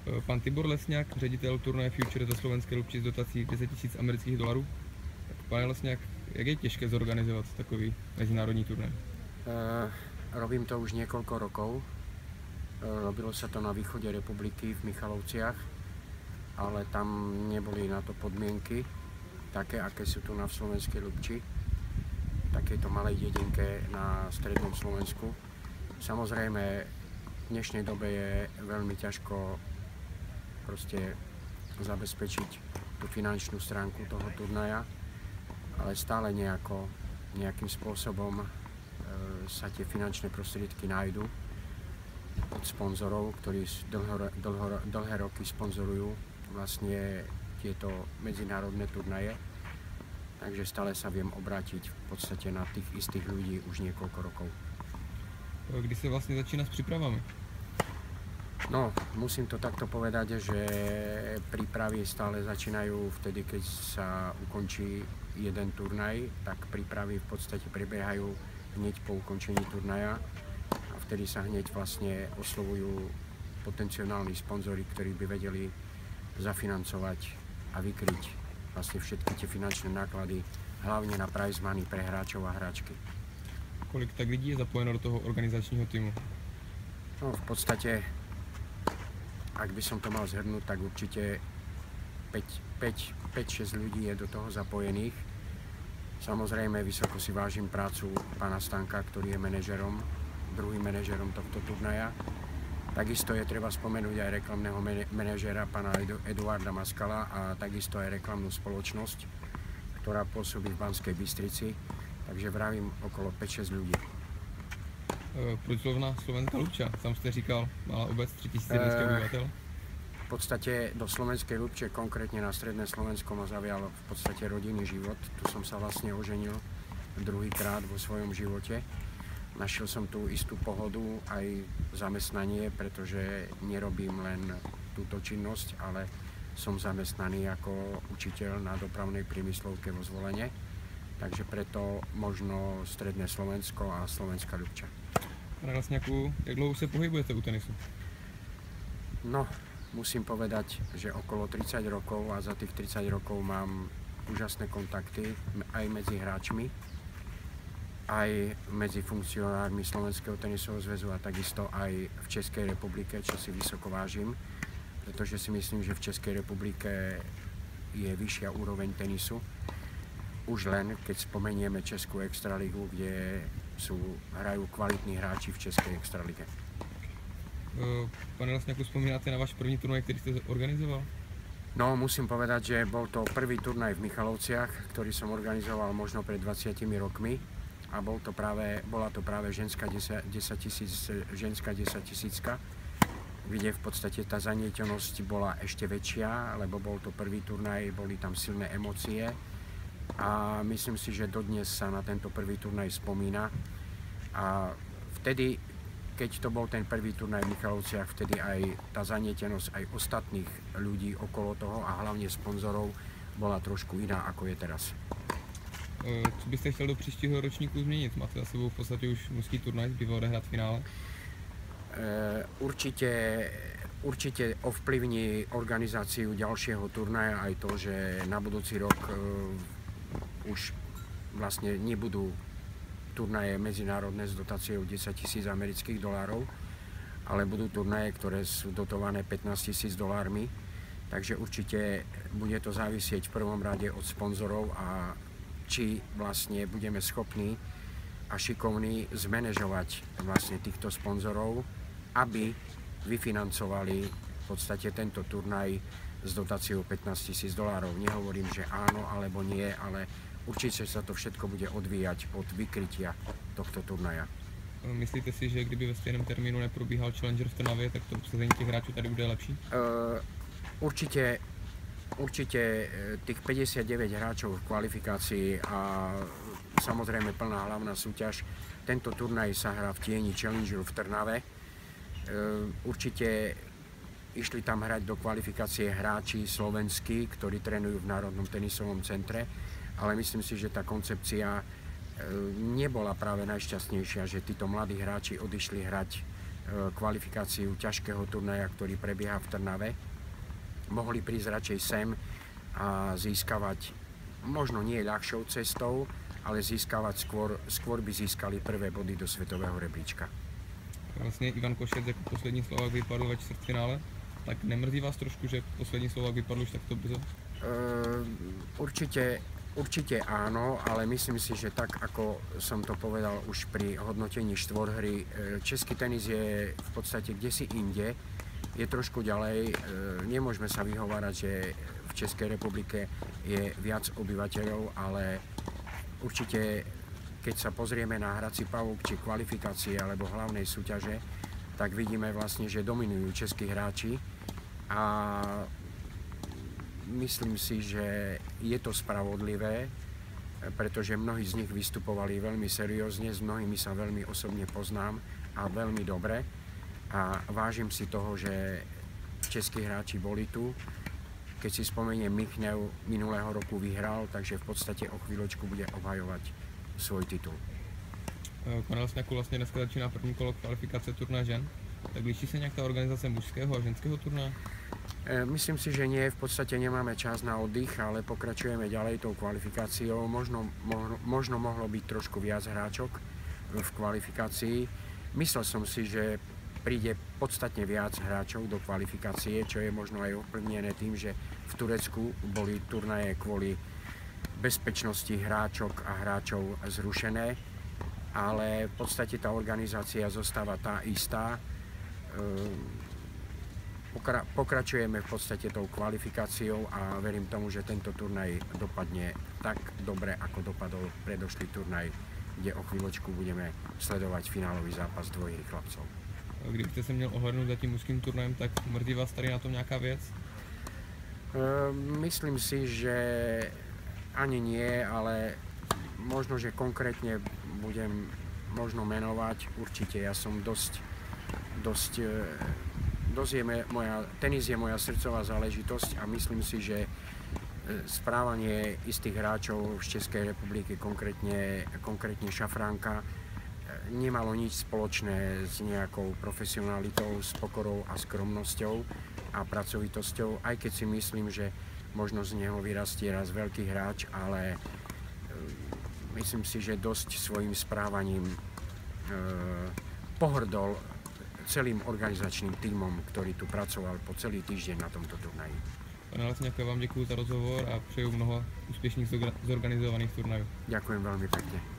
Pan Tibor Lesňák, ředitel turnaje Future ze Slovenské Lubči s dotací 10 000 amerických dolarů. Tak pane Lesňák, jak je těžké zorganizovat takový mezinárodní turnaj? Robím to už niekoľko rokov. Robilo sa to na východe republiky v Michalovciach, ale tam neboli na to podmienky také, aké sú tu na Slovenskej Lubči, takéto malej dedinke na strednom Slovensku. Samozrejme, v dnešnej dobe je veľmi ťažko proste zabezpečiť tú finančnú stránku toho turnaja, ale stále nejakým spôsobom sa tie finančné prostriedky nájdu od sponzorov, ktorí dlhé roky sponzorujú vlastne tieto medzinárodné turnaje. Takže stále sa viem obrátiť v podstate na tých istých ľudí už niekoľko rokov. Kdy sa vlastne začína s prípravami? No, musím to takto povedať, že prípravy stále začínajú vtedy, keď sa ukončí jeden turnaj, tak prípravy v podstate prebiehajú hneď po ukončení turnaja a vtedy sa hneď vlastne oslovujú potenciálni sponzori, ktorí by vedeli zafinancovať a vykryť vlastne všetky tie finančné náklady, hlavne na prize money pre hráčov a hráčky. Kolik tak lidí je zapojeno do toho organizačního týmu? No, v podstate, ak by som to mal zhrnúť, tak určite 5-6 ľudí je do toho zapojených. Samozrejme, vysoko si vážim prácu pána Stanka, ktorý je druhým manažerom tohto turnaja. Takisto je treba spomenúť aj reklamného manažera pána Eduarda Maskala a takisto aj reklamnú spoločnosť, ktorá pôsobí v Banskej Bystrici. Takže vravím okolo 5-6 ľudí. Proč zrovna Slovenská Lubča? Sám jste říkal, malá obec, 3200 obyvateľ. V podstate do Slovenskej Lubče, konkrétne na stredné Slovensko, ma zavial v podstate rodinný život. Tu som sa vlastne oženil druhýkrát vo svojom živote. Našiel som tu istú pohodu, aj zamestnanie, pretože nerobím len túto činnosť, ale som zamestnaný ako učiteľ na dopravnej priemyslovke vo Zvolene. Takže preto možno stredné Slovensko a Slovenská Lubča. Pane Lesňáku, jak dlouho se pohybujete u tenisu? No, musím povedať, že okolo 30 rokov a za tých 30 rokov mám úžasné kontakty aj medzi hráčmi, aj medzi funkcionármi Slovenského tenisového zväzu a takisto aj v Českej republike, čo si vysoko vážim, pretože si myslím, že v Českej republike je vyššia úroveň tenisu. Už len, keď spomenieme Českú extraligu, kde hrajú kvalitní hráči v Českej extralige. Pane Lesňáku, spomínate na váš první turnaj, ktorý ste organizoval? No, musím povedať, že bol to prvý turnaj v Michalovciach, ktorý som organizoval možno pred 20 rokmi a bola to práve ženská 10 000, kde v podstate tá zanietenosť bola ešte väčšia, lebo bol to prvý turnaj, boli tam silné emócie. A myslím si, že dodnes sa na tento prvý turnaj spomína. A vtedy, keď to bol ten prvý turnaj v Michalovciach, vtedy aj tá zanietenosť aj ostatných ľudí okolo toho a hlavne sponzorov bola trošku iná, ako je teraz. Co byste chtěl do příštího ročníku změnit? Máte za sebou v podstatě už mužský turnaj, zbývá odehrát finále? Určite ovplyvní organizáciu ďalšieho turnaja aj to, že na budúci rok už vlastne nebudú turnaje medzinárodné s dotáciou 10 000 amerických dolárov, ale budú turnaje, ktoré sú dotované 15 000 dolármi. Takže určite bude to závisieť v prvom rade od sponzorov a či vlastne budeme schopní a šikovní zmanéžovať vlastne týchto sponzorov, aby vyfinancovali v podstate tento turnaj s dotáciou 15 000 dolárov. Nehovorím, že áno alebo nie, ale určite sa to všetko bude odvíjať od vykrytia tohto turnaja. Myslíte si, že kdyby ve stejném termínu neprobíhal Challenger v Trnavě, tak to obsazení těch hráčů tady bude lepší? Určite tých 59 hráčov v kvalifikácii a samozrejme plná hlavná súťaž. Tento turnaj sa hrá v tieni Challengeru v Trnave. Určite išli tam hrať do kvalifikácie hráči slovenskí, ktorí trénujú v Národnom tenisovom centre, ale myslím si, že tá koncepcia nebola práve najšťastnejšia, že títo mladí hráči odišli hrať kvalifikáciu ťažkého turnaja, ktorý prebieha v Trnave, mohli prísť radšej sem a získavať možno nie ľahšou cestou, ale získavať skôr by získali prvé body do svetového rebríčka. Vlastně Ivan Košec jako poslední Slovák vypadl ve čtvrtfinále, tak nemrzí vás trošku, že poslední Slovák vypadl už takto brzo? Určite áno, ale myslím si, že tak ako som to povedal už pri hodnotení štvorhry, český tenis je v podstate kdesi inde, je trošku ďalej. Nemôžeme sa vyhovárať, že v Českej republike je viac obyvateľov, ale určite keď sa pozrieme na hrací pavúk či kvalifikácie alebo hlavnej súťaže, tak vidíme vlastne, že dominujú českí hráči a myslím si, že je to spravodlivé, pretože mnohí z nich vystupovali veľmi seriózne, s mnohými sa veľmi osobne poznám a veľmi dobre a vážim si toho, že českí hráči boli tu. Keď si spomeniem, Michnev minulého roku vyhral, takže v podstate o chvíľočku bude obhajovať svůj titul. Konal se vlastně dneska začíná první kolo kvalifikace turnaje žen. Tak liší se nějak ta organizace mužského a ženského turnaje? Myslím si, že nie. V podstate nemáme čas na oddych, ale pokračujeme ďalej tou kvalifikáciou. Možno mohlo byť trošku viac hráčok v kvalifikácii. Myslel som si, že príde podstatne viac hráčov do kvalifikácie, čo je možno aj ovplyvnené tým, že v Turecku boli turnaje kvôli bezpečnosti hráčok a hráčov zrušené, ale v podstate tá organizácia zostáva tá istá. Pokračujeme v podstate tou kvalifikáciou a verím tomu, že tento turnaj dopadne tak dobre, ako dopadol predošlý turnaj, kde o chvíľočku budeme sledovať finálový zápas dvojhry chlapcov. Kdybyste se měl ohlédnout za tím mužským turnajem, tak mrzí vás tady na tom nějaká věc? Myslím si, že ani nie, ale možno, že konkrétne budem možno menovať. Určite ja som tenis je moja srdcová záležitosť a myslím si, že správanie istých hráčov z Českej republiky, konkrétne Šafránka, nemalo nič spoločné s nejakou profesionalitou, s pokorou a skromnosťou a pracovitosťou, aj keď si myslím, že možno z neho vyrastie raz veľký hráč, ale myslím si, že dosť svojím správaním pohrdol celým organizačným tímom, ktorý tu pracoval po celý týždeň na tomto turnaji. Pane Lesňák, ja vám děkuji za rozhovor a přeju mnoho úspěšných zorganizovaných turnajů. Ďakujem veľmi pekne.